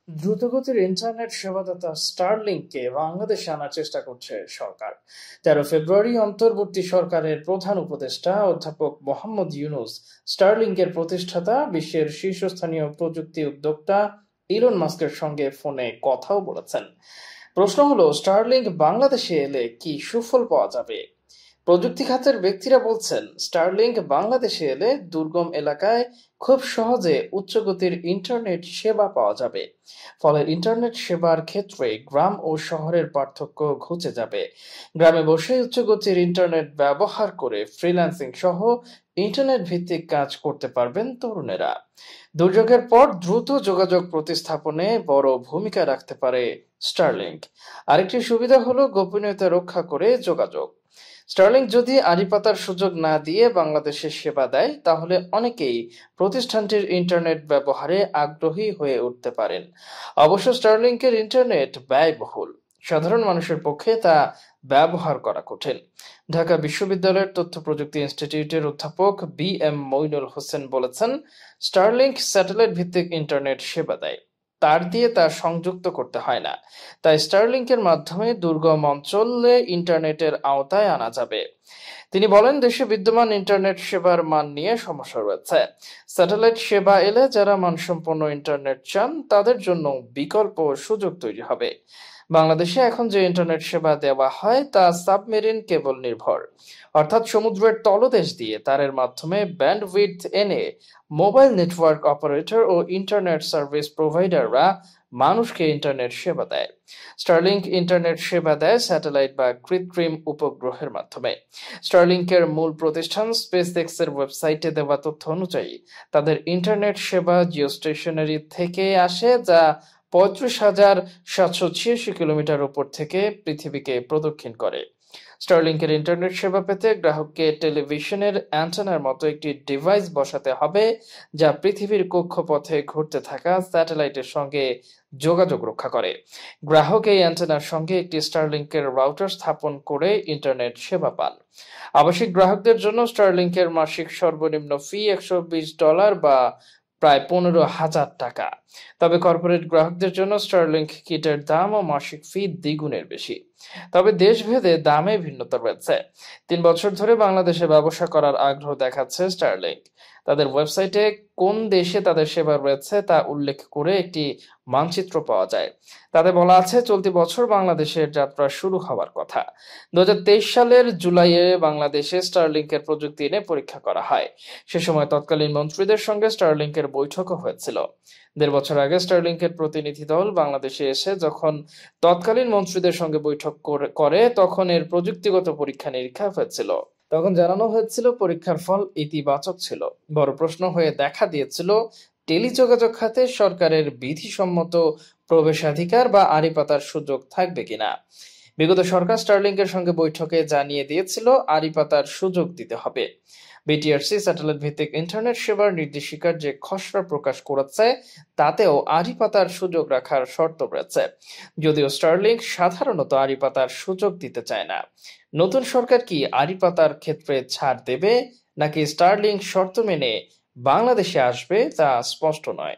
দ্রুতগতির ইন্টারনেট সেবাদাতা স্টারলিংককে বাংলাদেশে আনার চেষ্টা করছে সরকার। 13 ফেব্রুয়ারি অন্তর্বর্তী সরকারের প্রধান উপদেষ্টা অধ্যাপক মোহাম্মদ ইউনূস স্টারলিংকের প্রতিষ্ঠাতা বিশ্বের শীর্ষস্থানীয় প্রযুক্তি উদ্যোক্তা ইলন মাস্কের সঙ্গে ফোনে কথাও বলেছেন। প্রশ্ন হলো, স্টারলিংক বাংলাদেশে এলে কি সুফল পাওয়া যাবে? প্রযুক্তি খাতের ব্যক্তিরা বলছেন, স্টারলিংক বাংলাদেশে এলে দুর্গম এলাকায় খুব সহজে উচ্চগতির ইন্টারনেট সেবা পাওয়া যাবে। ফলে ইন্টারনেট সেবার ক্ষেত্রে গ্রাম ও শহরের পার্থক্য ঘুচে যাবে। গ্রামে বসে উচ্চগতির ইন্টারনেট ব্যবহার করে ফ্রিল্যান্সিং সহ ইন্টারনেট ভিত্তিক কাজ করতে পারবেন তরুণেরা। দুর্যোগের পর দ্রুত যোগাযোগ প্রতিস্থাপনে বড় ভূমিকা রাখতে পারে স্টারলিংক। আরেকটি সুবিধা হলো গোপনীয়তা রক্ষা করে যোগাযোগ। স্টারলিংক যদি আড়ি পাতার সুযোগ না দিয়ে বাংলাদেশে সেবা দেয়, তাহলে অনেকেই প্রতিষ্ঠানটির ইন্টারনেট ব্যবহারে আগ্রহী হয়ে উঠতে পারেন। অবশ্য স্টারলিংকের ইন্টারনেট ব্যয়বহুল, সাধারণ মানুষের পক্ষে তা ব্যবহার করা কঠিন। ঢাকা বিশ্ববিদ্যালয়ের তথ্য প্রযুক্তি ইনস্টিটিউটের অধ্যাপক বি.এম. মইনুল হোসেন বলেছেন, স্টারলিংক স্যাটেলাইট ভিত্তিক ইন্টারনেট সেবা দেয়, তার দিয়ে তা সংযুক্ত করতে হয় না। তাই স্টারলিংকের মাধ্যমে দুর্গম অঞ্চলে ইন্টারনেটের আওতায় আনা যাবে। তিনি বলেন, দেশে বিদ্যমান ইন্টারনেট সেবার মান নিয়ে সমস্যা রয়েছে। স্যাটেলাইট সেবা এলে যারা মানসম্পন্ন ইন্টারনেট চান, তাদের জন্য বিকল্প সুযোগ তৈরি হবে। বাংলাদেশে এখন যে ইন্টারনেট সেবা দেওয়া হয় তা সাবমেরিন কেবল নির্ভর, অর্থাৎ সমুদ্রের তলদেশ দিয়ে তারের মাধ্যমে ব্যান্ডউইডথ এনে মোবাইল নেটওয়ার্ক অপারেটর ও ইন্টারনেট সার্ভিস প্রোভাইডাররা মানুষকে ইন্টারনেট সেবা দেয়। স্টারলিংক ইন্টারনেট সেবা দেয় স্যাটেলাইট বা কৃত্রিম উপগ্রহের মাধ্যমে। স্টারলিংকের মূল প্রতিষ্ঠান স্পেসএক্সের ওয়েবসাইটে দেওয়া তথ্য অনুযায়ী তাদের ইন্টারনেট সেবা জিওস্টেশনারি থেকে আসে, যা 35,786 কিলোমিটার উপর থেকে পৃথিবীকে প্রদক্ষিণ করে। স্টারলিংকের ইন্টারনেট সেবা পেতে গ্রাহককে টেলিভিশনের অ্যান্টেনার মতো একটি ডিভাইস বসাতে হবে, যা পৃথিবীর কক্ষপথে ঘুরতে থাকা স্যাটেলাইটের সঙ্গে যোগাযোগ রক্ষা করে। গ্রাহক এই অ্যান্টেনার সঙ্গে একটি স্টারলিংকের রাউটার স্থাপন করে ইন্টারনেট সেবা পান। আবাসিক গ্রাহকদের জন্য স্টারলিংকের মাসিক সর্বনিম্ন ফি $120 বা প্রায় 15,000 টাকা। তবে কর্পোরেট গ্রাহকদের জন্য স্টারলিংক কিটের দাম ও মাসিক ফি দ্বিগুণের বেশি। তবে দেশভেদে দামে ভিন্নতা রয়েছে। 3 বছর ধরে বাংলাদেশে ব্যবসা করার আগ্রহ দেখাচ্ছে স্টারলিংক। তাদের ওয়েবসাইটে কোন দেশে তাদের সেবা রয়েছে তা উল্লেখ করে একটি মানচিত্র পাওয়া যায়। তাতে বলা আছে, চলতি বছর বাংলাদেশের যাত্রা শুরু হওয়ার কথা। 2023 সালের জুলাইয়ে বাংলাদেশে স্টারলিংকের প্রযুক্তি এনে পরীক্ষা করা হয়। সে সময় তৎকালীন মন্ত্রীদের সঙ্গে স্টারলিংকের বৈঠকও হয়েছিল। 1.5 বছর আগে স্টারলিংকের প্রতিনিধি দল বাংলাদেশে এসে যখন তৎকালীন মন্ত্রীদের সঙ্গে বৈঠক করে, তখন এর প্রযুক্তিগত পরীক্ষা নিরীক্ষা হয়েছিল। তখন জানানো হয়েছিল পরীক্ষার ফল ইতিবাচক ছিল। বড় প্রশ্ন হয়ে দেখা দিয়েছিল, টেলিযোগাযোগ খাতে সরকারের বিধিসম্মত প্রবেশাধিকার বা আড়ি পাতার সুযোগ থাকবে কিনা। বিগত সরকার স্টারলিংকের সঙ্গে বৈঠকে জানিয়ে দিয়েছিল আড়ি পাতার সুযোগ দিতে হবে। বিটিআরসি স্যাটেলাইট ভিত্তিক ইন্টারনেট সেবার নির্দেশিকার যে খসড়া প্রকাশ করেছে, তাতেও আড়ি পাতার সুযোগ রাখার শর্ত রয়েছে। যদিও স্টারলিংক সাধারণত আড়ি পাতার সুযোগ দিতে চায় না। নতুন সরকার কি আড়ি পাতার ক্ষেত্রে ছাড় দেবে, নাকি স্টারলিংক শর্ত মেনে বাংলাদেশে আসবে তা স্পষ্ট নয়।